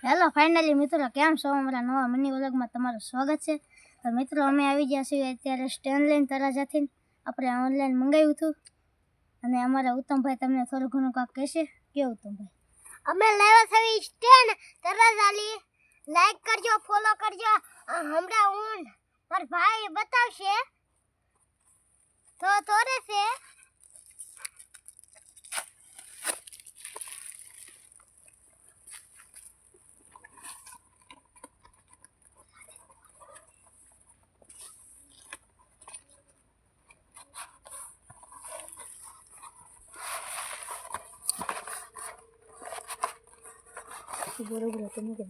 Hello finally મિત્રો, કેમ છો? અમારા નવા મિની વ્લોગમાં તમારું સ્વાગત છે. તો મિત્રો, અમે આવી ગયા છીએ અત્યારે સ્ટેન્ડ લઈને તળાજાથી. આપણે ઓનલાઈન મંગાવ્યું હતું અને અમારા ઉત્તમભાઈ તમને થોડું ઘણું કાંક કહેશે. કે ઉત્તમભાઈ, અમે લાવ્યા છે સ્ટેન્ડ તળાજાથી. લાઈક કરજો, ફોલો કરજો. હમણાં હું મારા ભાઈ બતાવશે તો તોરે છે. બરોબર હતું કે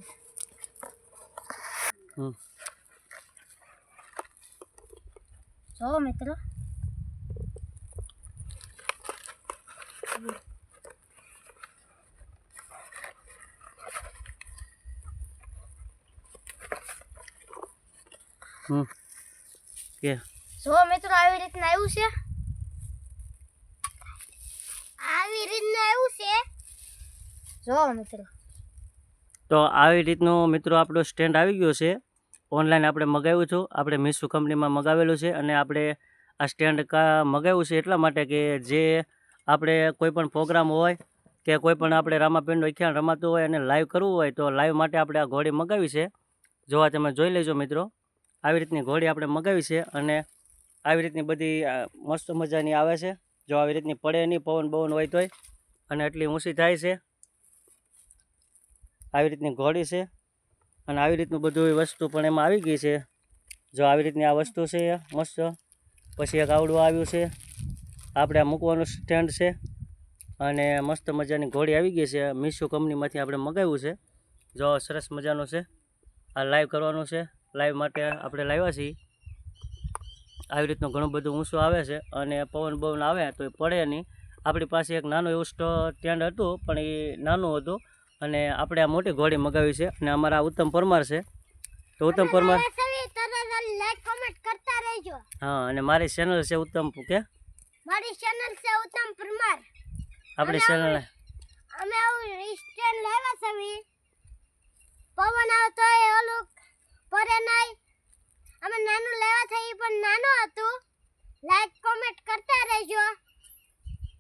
જો મિત્રો, કે જો મિત્રો, આવી રીતના આવ્યું છે. આવી રીતના એવું છે. જો મિત્રો, તો આવી રીતનું મિત્રો આપણો સ્ટેન્ડ આવી ગયો છે. ઓનલાઈન આપણે મગાવ્યું હતું, આપણે મીશો કંપનીમાં મગાવેલું છે. અને આપણે આ સ્ટેન્ડ મગાવ્યું છે એટલા માટે કે જે આપણે કોઈ પણ પ્રોગ્રામ હોય કે કોઈ પણ આપણે રામાપીરનો વિખ્યાન રમાતું હોય અને લાઈવ કરવું હોય તો લાઈવ માટે આપણે આ ઘોડી મગાવી છે. જોવા તમે જોઈ લેજો મિત્રો, આવી રીતની ઘોડી આપણે મગાવી છે. અને આવી રીતની બધી મસ્ત મજાની આવે છે. જો આવી રીતની પડે નહીં, પવન બવન હોય તોય, અને એટલી ઊંચી થાય છે. આવી રીતની ઘોડી છે અને આવી રીતનું બધું વસ્તુ પણ એમાં આવી ગઈ છે. જો આવી રીતની આ વસ્તુ છે મસ્ત. પછી એક આવડું આવ્યું છે, આપણે આ મૂકવાનું સ્ટેન્ડ છે. અને મસ્ત મજાની ઘોડી આવી ગઈ છે. મીશો કંપનીમાંથી આપણે મગાવ્યું છે. જો સરસ મજાનું છે. આ લાઈવ કરવાનું છે, લાઈવ માટે આપણે લાવ્યા છીએ. આવી રીતનું ઘણું બધું ઊંચું આવે છે અને પવન બવન આવે તો એ પડે નહીં. આપણી પાસે એક નાનું એવું સ્ટેન્ડ હતું પણ એ નાનું હતું અને આપણે આ મોટી ઘોડી મગાવી છે. અને અમારા ઉત્તમ પરમાર છે. તો ઉત્તમ પરમાર, લાઈક કમેન્ટ કરતા રહેજો. હા, અને મારી ચેનલ છે ઉત્તમ કે મારી ચેનલ છે ઉત્તમ પરમાર. આપણી ચેનલ અમે આવું સ્ટેન્ડ લાવ્યા છે. પવન આવતો હોય ઓલું પડે નહીં. અમે નાનું લેવા થઈ પણ નાનું હતું. લાઈક કમેન્ટ કરતા રહેજો.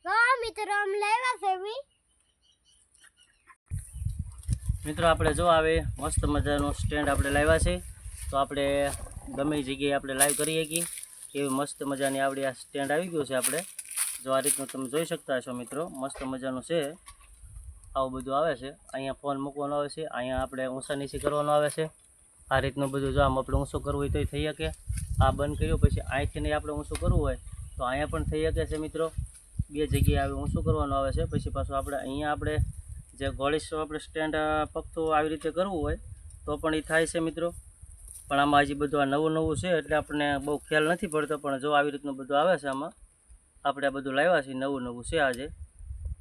તો મિત્રો, અમે લાવ્યા છે. મિત્રો આપણે જો આવે મસ્ત મજાનું સ્ટેન્ડ આપણે લાવ્યા છે. તો આપણે ગમે એ જગ્યાએ આપણે લાઈવ કરી શકીએ એવી મસ્ત મજાની આપણી આ સ્ટેન્ડ આવી ગયું છે. આપણે જો આ રીતનું તમે જોઈ શકતા છો મિત્રો, મસ્ત મજાનું છે. આવું બધું આવે છે. અહીંયા ફોન મૂકવાનો આવે છે, અહીંયા આપણે ઊંચા નીચી કરવાનો આવે છે. આ રીતનું બધું જો આમ આપણે ઊંચું કરવું હોય તોય થઈ શકે. આ બંધ કર્યું પછી અહીંથી નહીં આપણે ઊંચું કરવું હોય તો અહીંયા પણ થઈ શકે છે મિત્રો. બે જગ્યાએ આવી ઊંચું કરવાનું આવે છે. પછી પાછું આપણે અહીંયા આપણે જે ઘોડી આપણે સ્ટેન્ડ પગતું આવી રીતે કરવું હોય તો પણ એ થાય છે મિત્રો. પણ આમાં હજી બધું આ નવું નવું છે એટલે આપણને બહુ ખ્યાલ નથી પડતો. પણ જો આવી રીતનું બધું આવે છે આમાં, આપણે આ બધું લાવ્યા છીએ, નવું નવું છે આજે.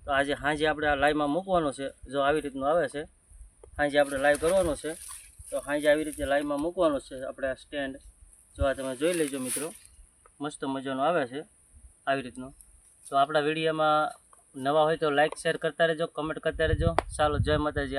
તો આજે સાંજે આપણે આ લાઈવમાં મૂકવાનું છે. જો આવી રીતનું આવે છે, સાંજે આપણે લાઈવ કરવાનું છે. તો સાંજે આવી રીતે લાઈવમાં મૂકવાનું છે આપણે આ સ્ટેન્ડ. જો આ તમે જોઈ લેજો મિત્રો, મસ્ત મજાનું આવે છે આવી રીતનું. તો આપણા વિડીયોમાં નવા હોય તો લાઈક શેર કરતા રહેજો, કમેન્ટ કરતા રહેજો. ચાલો, જય માતાજી.